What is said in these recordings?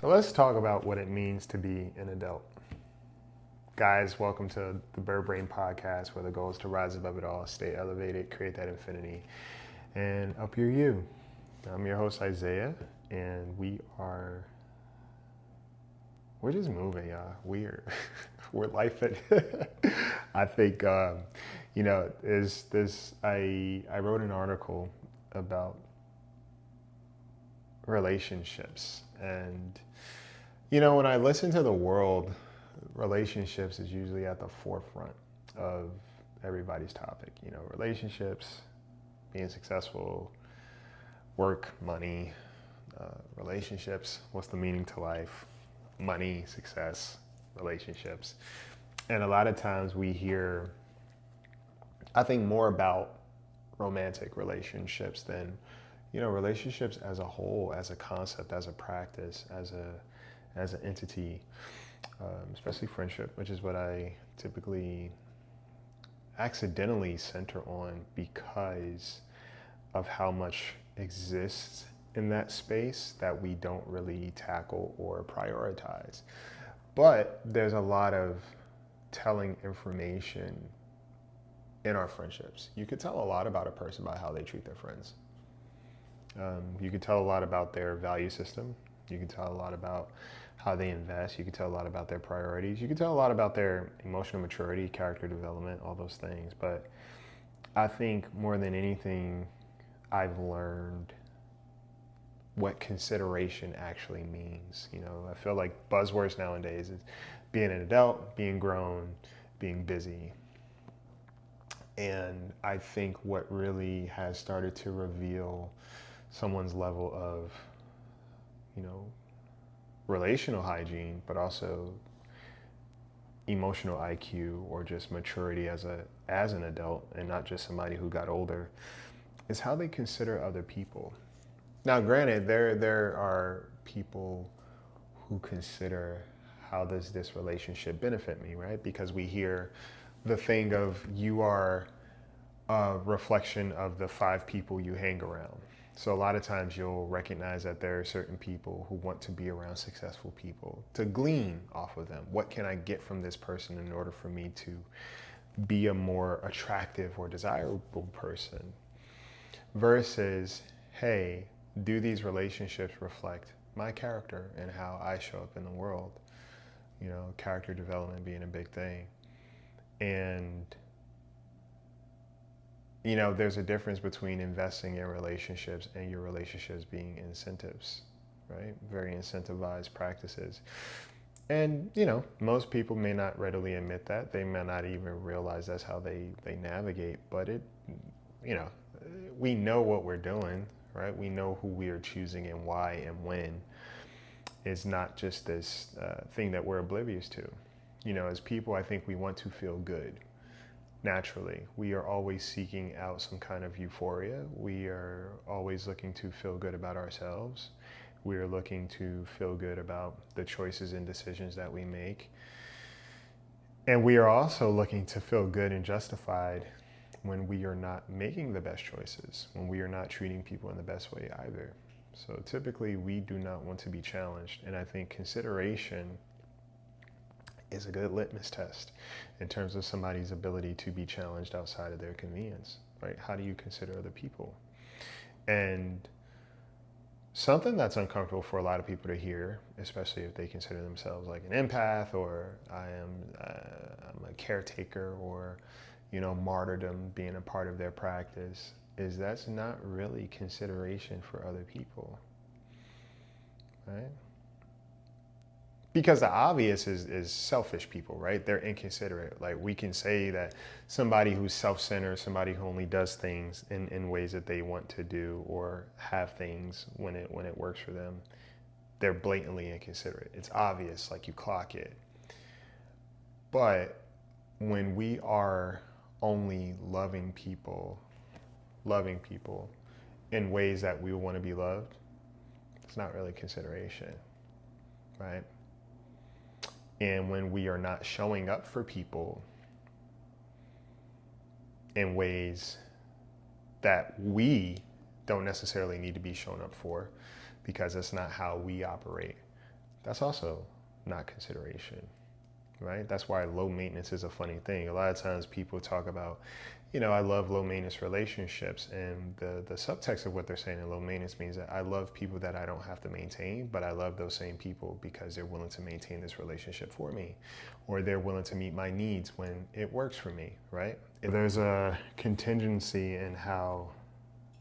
So let's talk about what it means to be an adult. Guys, welcome to the Bird Brain Podcast, where the goal is to rise above it all, stay elevated, create that infinity, and up your you. I'm your host, Isaiah, and we're just moving, y'all. We're life I think, is this, I wrote an article about relationships. And, when I listen to the world, relationships is usually at the forefront of everybody's topic. Relationships, being successful, work, money, relationships, what's the meaning to life, money, success, relationships. And a lot of times we hear, I think, more about romantic relationships than relationships as a whole, as a concept, as a practice, as an entity, especially friendship, which is what I typically accidentally center on because of how much exists in that space that we don't really tackle or prioritize. But there's a lot of telling information in our friendships. You could tell a lot about a person by how they treat their friends. You could tell a lot about their value system. You can tell a lot about how they invest. You can tell a lot about their priorities. You can tell a lot about their emotional maturity, character development, all those things. But I think more than anything, I've learned what consideration actually means. I feel like buzzwords nowadays is being an adult, being grown, being busy. And I think what really has started to reveal someone's level of, relational hygiene, but also emotional IQ or just maturity as an adult and not just somebody who got older, is how they consider other people. Now, granted, there are people who consider, how does this relationship benefit me, right? Because we hear the thing of, you are a reflection of the 5 people you hang around. So a lot of times you'll recognize that there are certain people who want to be around successful people to glean off of them. What can I get from this person in order for me to be a more attractive or desirable person? Versus, hey, do these relationships reflect my character and how I show up in the world? Character development being a big thing. And there's a difference between investing in relationships and your relationships being incentives, right? Very incentivized practices. And, most people may not readily admit that. They may not even realize that's how they navigate. But we know what we're doing, right? We know who we are choosing and why and when. It's not just this thing that we're oblivious to. As people, I think we want to feel good. Naturally, we are always seeking out some kind of euphoria. We are always looking to feel good about ourselves. We are looking to feel good about the choices and decisions that we make. And we are also looking to feel good and justified when we are not making the best choices, when we are not treating people in the best way either. So typically, we do not want to be challenged. And I think consideration is a good litmus test in terms of somebody's ability to be challenged outside of their convenience, right? How do you consider other people? And something that's uncomfortable for a lot of people to hear, especially if they consider themselves like an empath, or I'm a caretaker, or martyrdom being a part of their practice, is that's not really consideration for other people, right? Because the obvious is selfish people, right? They're inconsiderate. Like, we can say that somebody who's self-centered, somebody who only does things in ways that they want to do, or have things when it works for them, they're blatantly inconsiderate. It's obvious, like you clock it. But when we are only loving people in ways that we want to be loved, it's not really consideration, right? And when we are not showing up for people in ways that we don't necessarily need to be shown up for, because it's not how we operate, That's also not consideration, right? That's why low maintenance is a funny thing. A lot of times people talk about, I love low maintenance relationships, and the subtext of what they're saying in low maintenance means that I love people that I don't have to maintain, but I love those same people because they're willing to maintain this relationship for me, or they're willing to meet my needs when it works for me, right? If there's a contingency in how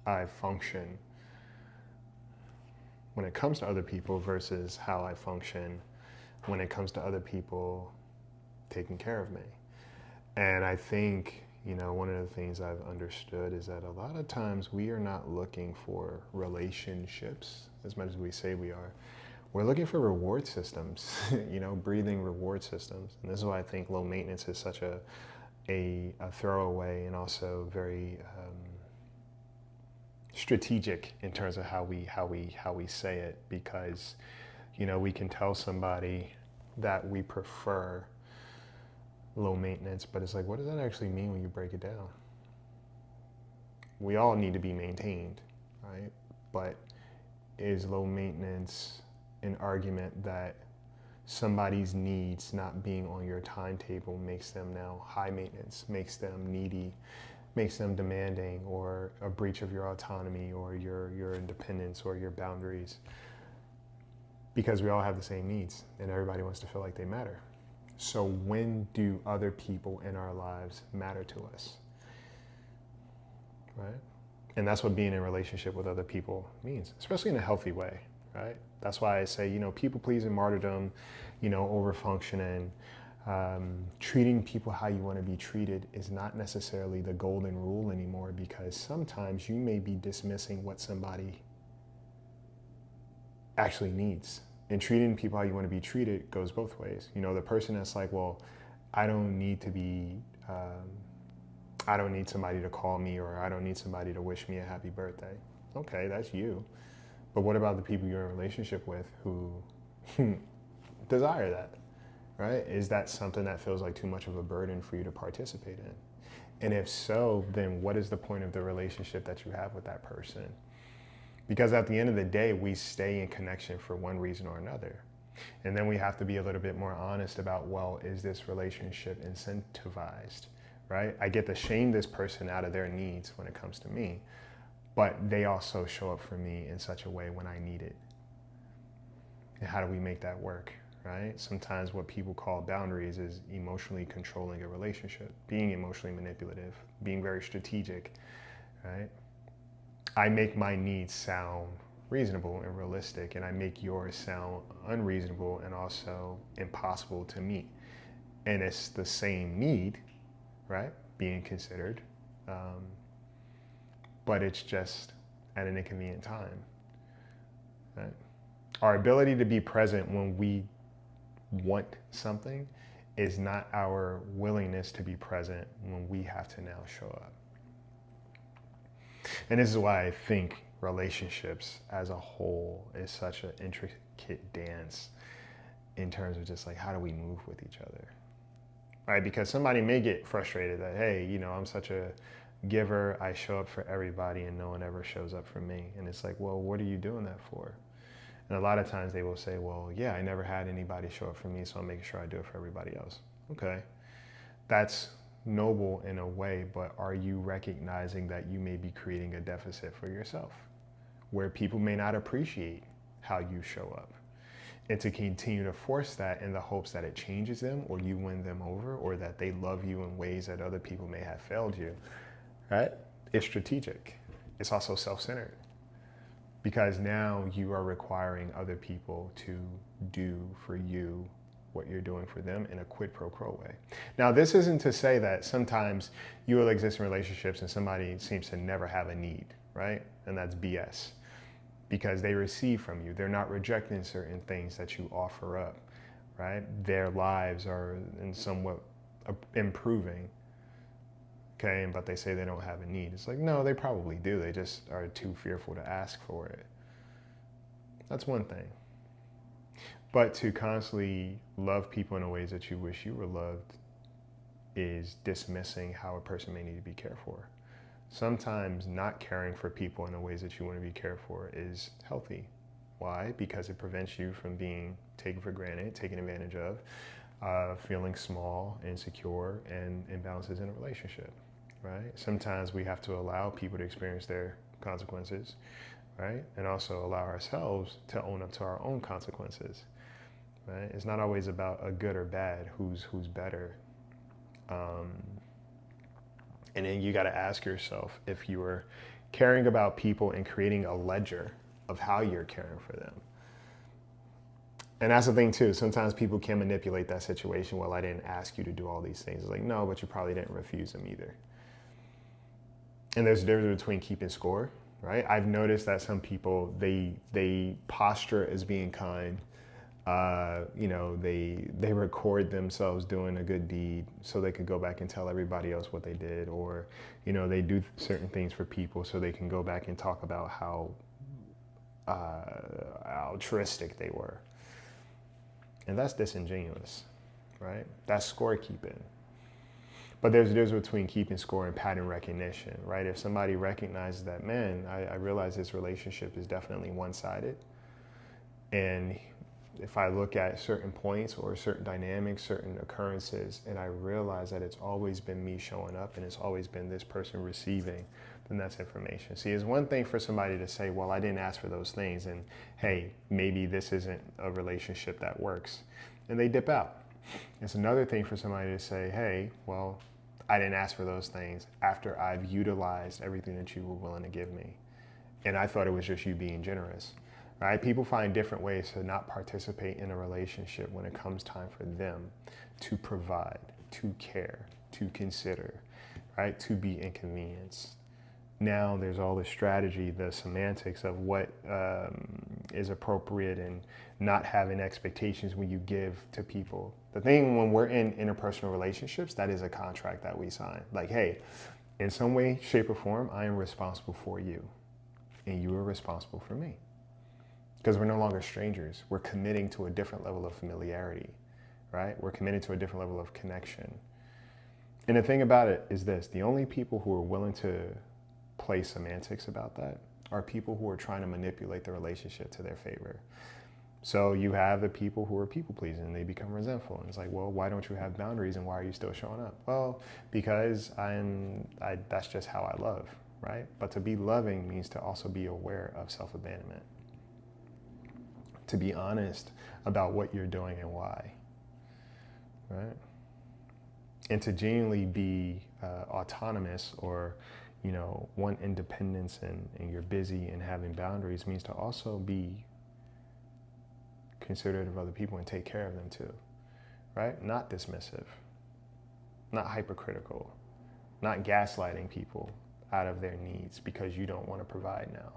I function when it comes to other people versus how I function when it comes to other people taking care of me. And I think, one of the things I've understood is that a lot of times we are not looking for relationships as much as we say we are. We're looking for reward systems, breathing reward systems. And this is why I think low maintenance is such a throwaway and also very strategic in terms of how we say it, because we can tell somebody that we prefer low maintenance, but it's like, what does that actually mean when you break it down? We all need to be maintained, right? But is low maintenance an argument that somebody's needs not being on your timetable makes them now high maintenance, makes them needy, makes them demanding, or a breach of your autonomy or your independence or your boundaries? Because we all have the same needs and everybody wants to feel like they matter. So when do other people in our lives matter to us, right? And that's what being in a relationship with other people means, especially in a healthy way, right? That's why I say, people pleasing, martyrdom, over functioning, treating people how you want to be treated is not necessarily the golden rule anymore, because sometimes you may be dismissing what somebody actually needs. And treating people how you want to be treated goes both ways. The person that's like, well, I don't need somebody to call me, or I don't need somebody to wish me a happy birthday. Okay, that's you. But what about the people you're in a relationship with who desire that, right? Is that something that feels like too much of a burden for you to participate in? And if so, then what is the point of the relationship that you have with that person? Because at the end of the day, we stay in connection for one reason or another. And then we have to be a little bit more honest about, well, is this relationship incentivized, right? I get to shame this person out of their needs when it comes to me, but they also show up for me in such a way when I need it. And how do we make that work, right? Sometimes what people call boundaries is emotionally controlling a relationship, being emotionally manipulative, being very strategic, right? I make my needs sound reasonable and realistic, and I make yours sound unreasonable and also impossible to meet. And it's the same need, right, being considered, but it's just at an inconvenient time, right? Our ability to be present when we want something is not our willingness to be present when we have to now show up. And this is why I think relationships as a whole is such an intricate dance in terms of just like, how do we move with each other, right? Because somebody may get frustrated that, hey, I'm such a giver, I show up for everybody and no one ever shows up for me. And it's like, well, what are you doing that for? And a lot of times they will say, well, yeah, I never had anybody show up for me, so I'm making sure I do it for everybody else. Okay, that's noble in a way, but are you recognizing that you may be creating a deficit for yourself, where people may not appreciate how you show up? And to continue to force that in the hopes that it changes them, or you win them over, or that they love you in ways that other people may have failed you, right? It's strategic. It's also self-centered, because now you are requiring other people to do for you what you're doing for them in a quid pro quo way. Now, this isn't to say that sometimes you will exist in relationships and somebody seems to never have a need, right? And that's BS, because they receive from you. They're not rejecting certain things that you offer up, right? Their lives are in somewhat improving, okay? But they say they don't have a need. It's like, no, they probably do. They just are too fearful to ask for it. That's one thing. But to constantly love people in the ways that you wish you were loved is dismissing how a person may need to be cared for. Sometimes not caring for people in the ways that you want to be cared for is healthy, Why? Because it prevents you from being taken for granted, taken advantage of, feeling small, insecure, and imbalances in a relationship, right? Sometimes we have to allow people to experience their consequences, right? And also allow ourselves to own up to our own consequences, right? It's not always about a good or bad, who's better. And then you got to ask yourself if you are caring about people and creating a ledger of how you're caring for them. And that's the thing too. Sometimes people can manipulate that situation. Well, I didn't ask you to do all these things. It's like, no, but you probably didn't refuse them either. And there's a difference between keeping score, right? I've noticed that some people, they posture as being kind. They record themselves doing a good deed so they can go back and tell everybody else what they did, or, they do certain things for people so they can go back and talk about how altruistic they were. And that's disingenuous, right? That's scorekeeping. But there's a difference between keeping score and pattern recognition, right? If somebody recognizes that, man, I realize this relationship is definitely one-sided, and if I look at certain points or certain dynamics, certain occurrences, and I realize that it's always been me showing up and it's always been this person receiving, then that's information. See, it's one thing for somebody to say, well, I didn't ask for those things, and hey, maybe this isn't a relationship that works, and they dip out. It's another thing for somebody to say, hey, well, I didn't ask for those things after I've utilized everything that you were willing to give me, and I thought it was just you being generous. Right? People find different ways to not participate in a relationship when it comes time for them to provide, to care, to consider, right? To be inconvenienced. Now there's all the strategy, the semantics of what is appropriate, and not having expectations when you give to people. The thing when we're in interpersonal relationships, that is a contract that we sign. Like, hey, in some way, shape, or form, I am responsible for you, and you are responsible for me. Because we're no longer strangers. We're committing to a different level of familiarity, right? We're committed to a different level of connection. And the thing about it is this: the only people who are willing to play semantics about that are people who are trying to manipulate the relationship to their favor. So you have the people who are people pleasing and they become resentful. And it's like, well, why don't you have boundaries and why are you still showing up? Well, because that's just how I love, right? But to be loving means to also be aware of self-abandonment. To be honest about what you're doing and why, right? And to genuinely be autonomous, or, want independence, and you're busy and having boundaries, means to also be considerate of other people and take care of them too, right? Not dismissive, not hypercritical, not gaslighting people out of their needs because you don't want to provide now.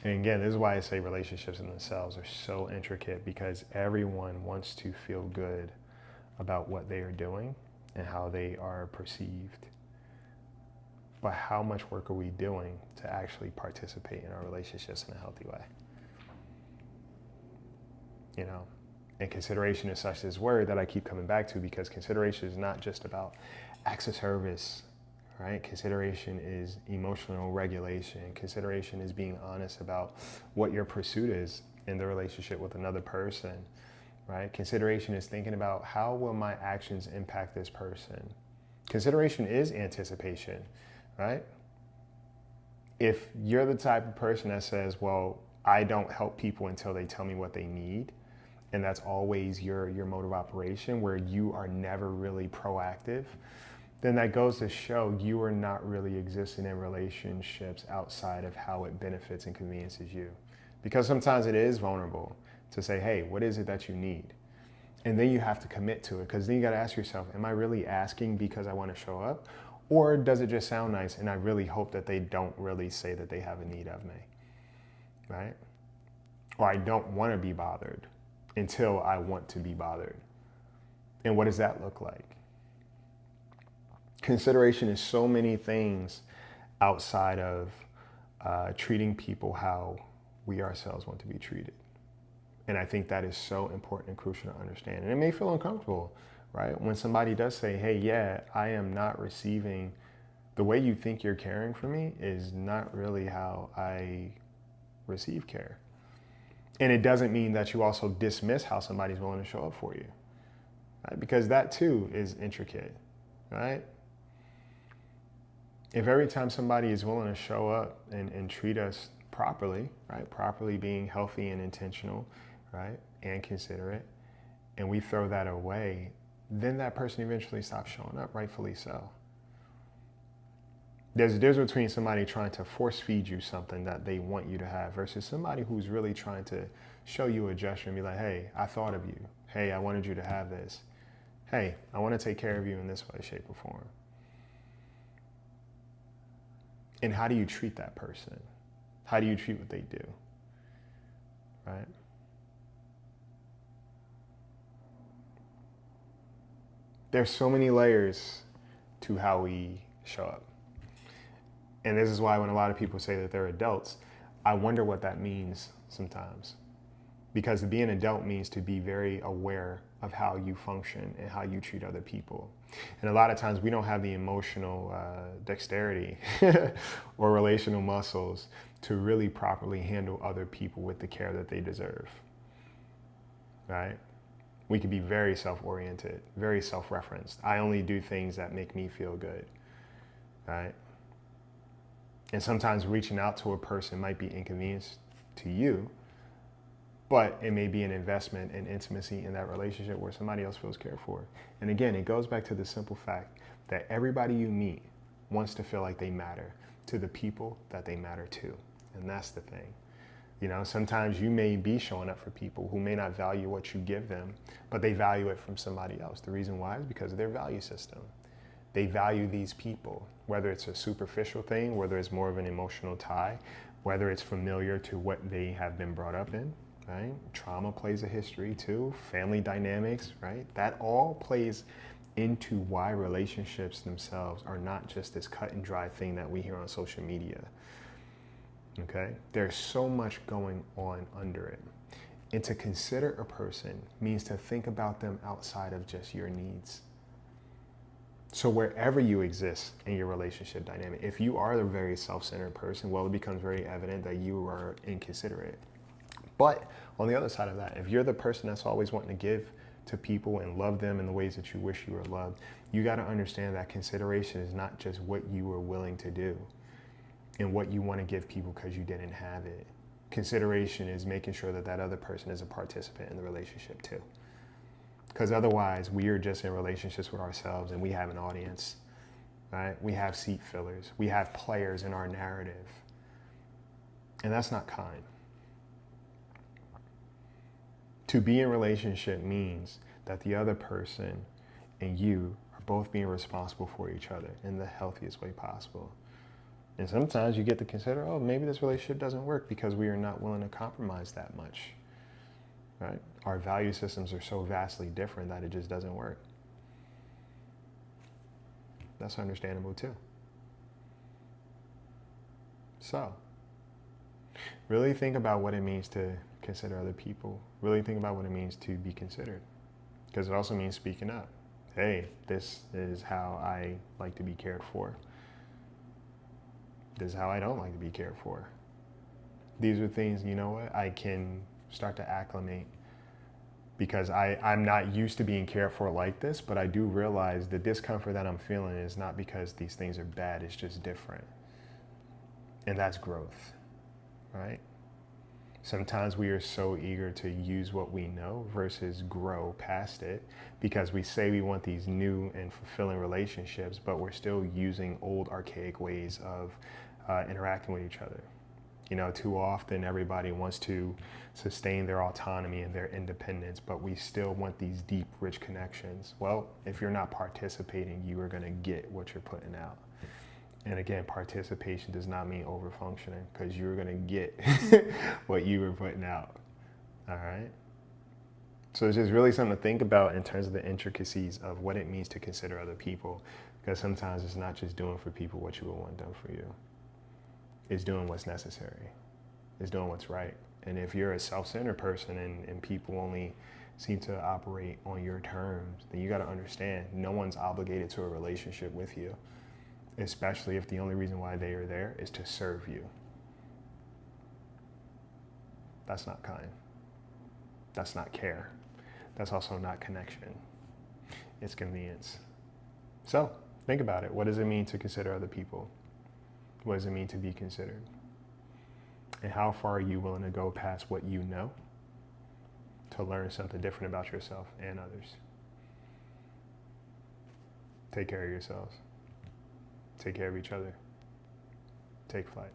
And again, this is why I say relationships in themselves are so intricate, because everyone wants to feel good about what they are doing and how they are perceived. But how much work are we doing to actually participate in our relationships in a healthy way? And consideration is such this word that I keep coming back to, because consideration is not just about acts of service. Right? Consideration is emotional regulation. Consideration is being honest about what your pursuit is in the relationship with another person, right? Consideration is thinking about, how will my actions impact this person? Consideration is anticipation, right? If you're the type of person that says, well, I don't help people until they tell me what they need, and that's always your mode of operation, where you are never really proactive, then that goes to show you are not really existing in relationships outside of how it benefits and conveniences you. Because sometimes it is vulnerable to say, hey, what is it that you need? And then you have to commit to it, because then you got to ask yourself, am I really asking because I want to show up? Or does it just sound nice and I really hope that they don't really say that they have a need of me, right? Or I don't want to be bothered until I want to be bothered. And what does that look like? Consideration is so many things outside of treating people how we ourselves want to be treated. And I think that is so important and crucial to understand. And it may feel uncomfortable, right? When somebody does say, hey, yeah, I am not receiving, the way you think you're caring for me is not really how I receive care. And it doesn't mean that you also dismiss how somebody's willing to show up for you, right? Because that too is intricate, right? If every time somebody is willing to show up and treat us properly, right? Properly being healthy and intentional, right? And considerate, and we throw that away, then that person eventually stops showing up, rightfully so. There's a difference between somebody trying to force feed you something that they want you to have versus somebody who's really trying to show you a gesture and be like, hey, I thought of you. Hey, I wanted you to have this. Hey, I want to take care of you in this way, shape, or form. And how do you treat that person? How do you treat what they do? Right? There's so many layers to how we show up. And this is why when a lot of people say that they're adults, I wonder what that means sometimes. Because to be an adult means to be very aware of how you function and how you treat other people. And a lot of times we don't have the emotional dexterity or relational muscles to really properly handle other people with the care that they deserve, right? We can be very self-oriented, very self-referenced. I only do things that make me feel good, right? And sometimes reaching out to a person might be inconvenience to you, but it may be an investment in intimacy in that relationship where somebody else feels cared for. And again, it goes back to the simple fact that everybody you meet wants to feel like they matter to the people that they matter to. And that's the thing. You know, sometimes you may be showing up for people who may not value what you give them, but they value it from somebody else. The reason why is because of their value system. They value these people, whether it's a superficial thing, whether it's more of an emotional tie, whether it's familiar to what they have been brought up in, right? Trauma plays a history too, family dynamics, right? That all plays into why relationships themselves are not just this cut and dry thing that we hear on social media, okay? There's so much going on under it. And to consider a person means to think about them outside of just your needs. So wherever you exist in your relationship dynamic, if you are a very self-centered person, well, it becomes very evident that you are inconsiderate. But on the other side of that, if you're the person that's always wanting to give to people and love them in the ways that you wish you were loved, you got to understand that consideration is not just what you are willing to do and what you want to give people because you didn't have it. Consideration is making sure that that other person is a participant in the relationship too. Because otherwise, we are just in relationships with ourselves and we have an audience, right? We have seat fillers. We have players in our narrative. And that's not kind. To be in a relationship means that the other person and you are both being responsible for each other in the healthiest way possible. And sometimes you get to consider, oh, maybe this relationship doesn't work because we are not willing to compromise that much. Right? Our value systems are so vastly different that it just doesn't work. That's understandable too. So, really think about what it means to consider other people. Really think about what it means to be considered. Because it also means speaking up. Hey, this is how I like to be cared for. This is how I don't like to be cared for. These are things, you know what, I can start to acclimate because I'm not used to being cared for like this, but I do realize the discomfort that I'm feeling is not because these things are bad, it's just different. And that's growth, right? Sometimes we are so eager to use what we know versus grow past it because we say we want these new and fulfilling relationships, but we're still using old archaic ways of interacting with each other. You know, too often everybody wants to sustain their autonomy and their independence, but we still want these deep, rich connections. Well, if you're not participating, you are going to get what you're putting out. And again, participation does not mean over-functioning because you're going to get what you were putting out. All right? So it's just really something to think about in terms of the intricacies of what it means to consider other people, because sometimes it's not just doing for people what you would want done for you. It's doing what's necessary. It's doing what's right. And if you're a self-centered person and people only seem to operate on your terms, then you got to understand no one's obligated to a relationship with you, especially if the only reason why they are there is to serve you. That's not kind. That's not care. That's also not connection. It's convenience. So think about it. What does it mean to consider other people? What does it mean to be considered? And how far are you willing to go past what you know to learn something different about yourself and others? Take care of yourselves. Take care of each other. Take flight.